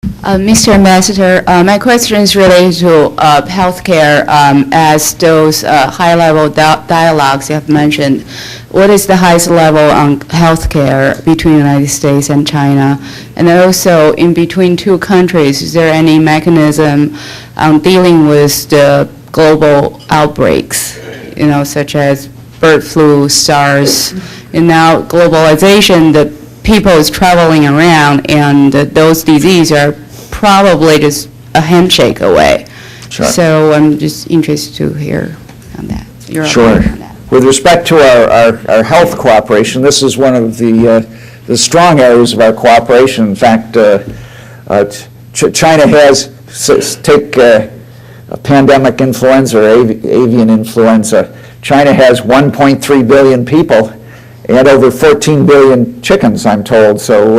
Mr. Ambassador, my question is related to healthcare. As those high-level dialogues you have mentioned, what is the highest level on healthcare between the United States and China? And also, in between two countries, is there any mechanism dealing with the global outbreaks, such as bird flu, SARS, and now globalization, the people is traveling around, and those diseases are probably just a handshake away. Sure. So I'm just interested to hear on that. Your Sure. opinion on that. With respect to our health cooperation, this is one of the strong areas of our cooperation. In fact, China has, take pandemic influenza or avian influenza, China has 1.3 billion people and over 14 billion chickens, I'm told. So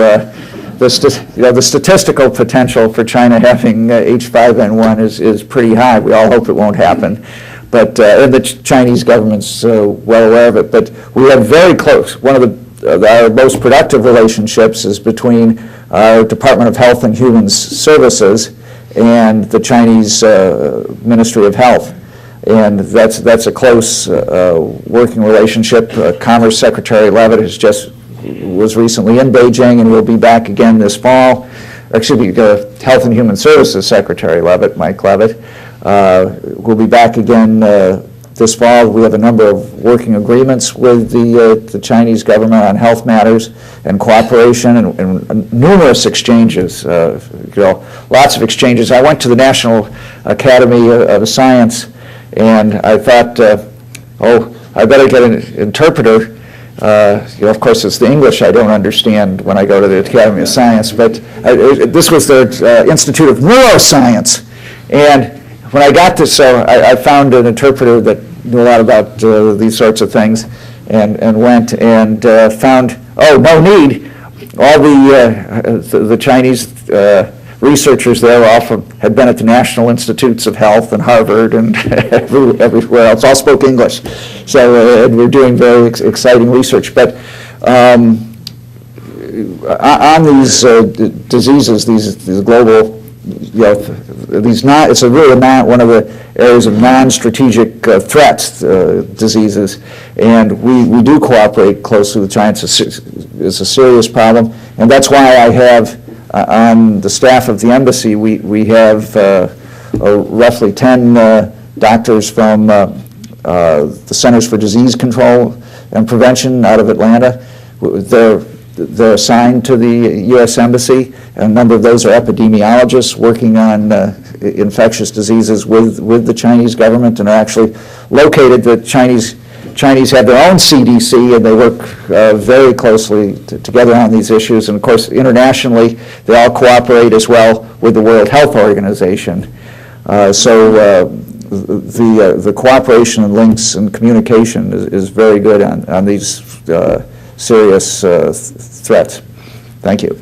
the statistical potential for China having H5N1 is pretty high. We all hope it won't happen. But and the Chinese government's well aware of it. But we have very close, one of our most productive relationships is between our Department of Health and Human Services and the Chinese Ministry of Health. And that's a close working relationship. Commerce Secretary Leavitt was recently in Beijing and will be back again this fall. Excuse me, Health and Human Services Secretary Leavitt, Mike Leavitt, will be back again this fall. We have a number of working agreements with the Chinese government on health matters and cooperation and numerous exchanges, lots of exchanges. I went to the National Academy of Science and I thought, I better get an interpreter. Of course, it's the English I don't understand when I go to the Academy of Science, but this was the Institute of Neuroscience. And when I got this, I found an interpreter that knew a lot about these sorts of things and went and found, no need. All the Chinese researchers there had been at the National Institutes of Health and Harvard and everywhere else, all spoke English. So we're doing very exciting research. But on these diseases, these global, it's really not one of the areas of non-strategic threats, diseases, and we do cooperate closely with China. It's a serious problem, and that's why I have on the staff of the embassy, we have roughly 10 doctors from the Centers for Disease Control and Prevention out of Atlanta. They're assigned to the U.S. Embassy. A number of those are epidemiologists working on infectious diseases with the Chinese government and are actually located. The Chinese have their own CDC, and they work very closely together on these issues. And of course, internationally, they all cooperate as well with the World Health Organization. So the cooperation and links and communication is very good on these serious threats. Thank you.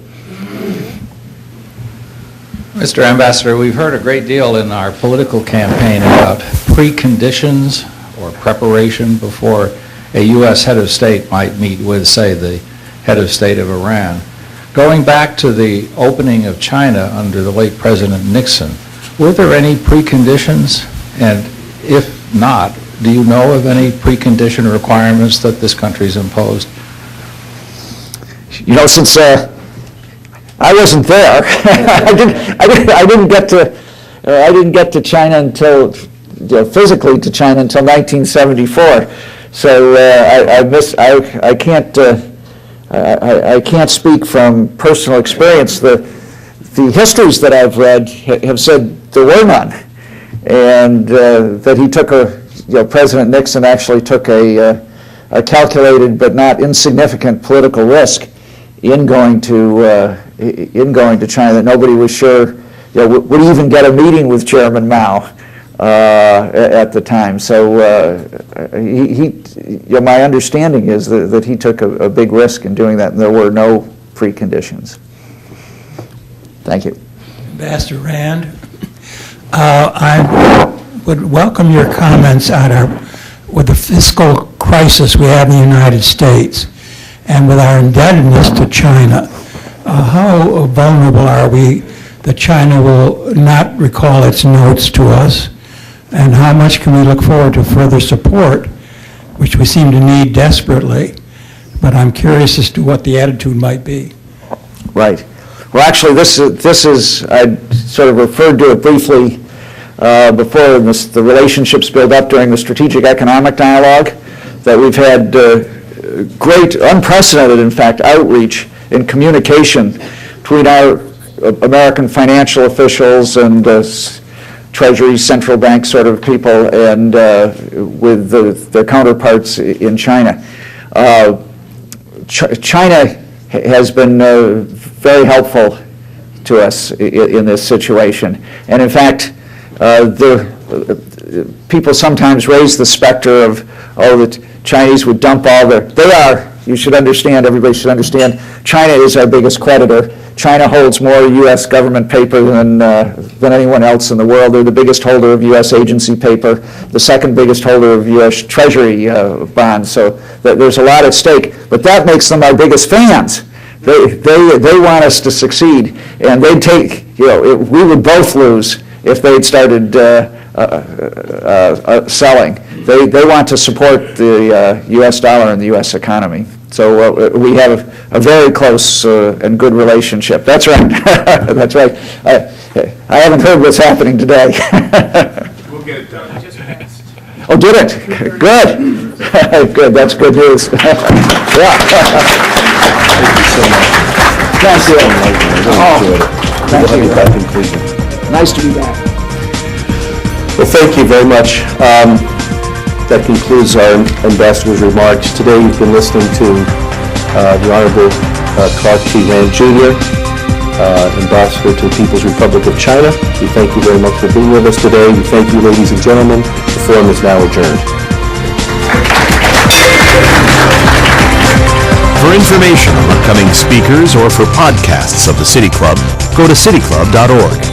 Mr. Ambassador, we've heard a great deal in our political campaign about preconditions or preparation before a U.S. head of state might meet with, say, the head of state of Iran. Going back to the opening of China under the late President Nixon, were there any preconditions? And if not, do you know of any precondition requirements that this country's imposed? Since I wasn't there, I didn't get to China until physically to China until 1974. So I can't speak from personal experience. The histories that I've read have said there were none, and that he took President Nixon actually took a calculated but not insignificant political risk in going to China, that nobody was sure would even get a meeting with Chairman Mao at the time. So my understanding is that he took a big risk in doing that, and there were no preconditions. Thank you. Ambassador Randt, I would welcome your comments with the fiscal crisis we have in the United States and with our indebtedness to China. How vulnerable are we that China will not recall its notes to us? And how much can we look forward to further support, which we seem to need desperately? But I'm curious as to what the attitude might be. Right. Well, actually, this is I sort of referred to it briefly before the relationships built up during the strategic economic dialogue, that we've had great, unprecedented, in fact, outreach in communication between our American financial officials and Treasury, central bank sort of people, and with their counterparts in China. China has been very helpful to us in this situation. And in fact, people sometimes raise the specter of, the Chinese would dump all you should understand, everybody should understand, China is our biggest creditor. China holds more U.S. government paper than anyone else in the world. They're the biggest holder of U.S. agency paper, the second biggest holder of U.S. Treasury bonds. So there's a lot at stake. But that makes them our biggest fans. They want us to succeed, and they'd take, we would both lose if they'd started selling. They want to support the U.S. dollar and the U.S. economy. So we have a very close and good relationship. That's right. That's right. I haven't heard what's happening today. We'll get it done. Just passed. Oh, did it? Good. Good. That's good news. Yeah. Thank you so much. Thank you. Nice to be back. Well, thank you very much. That concludes our ambassador's remarks. Today you've been listening to the Honorable Clark T. Randt Jr., Ambassador to the People's Republic of China. We thank you very much for being with us today. We thank you, ladies and gentlemen. The forum is now adjourned. For information on upcoming speakers or for podcasts of the City Club, go to cityclub.org.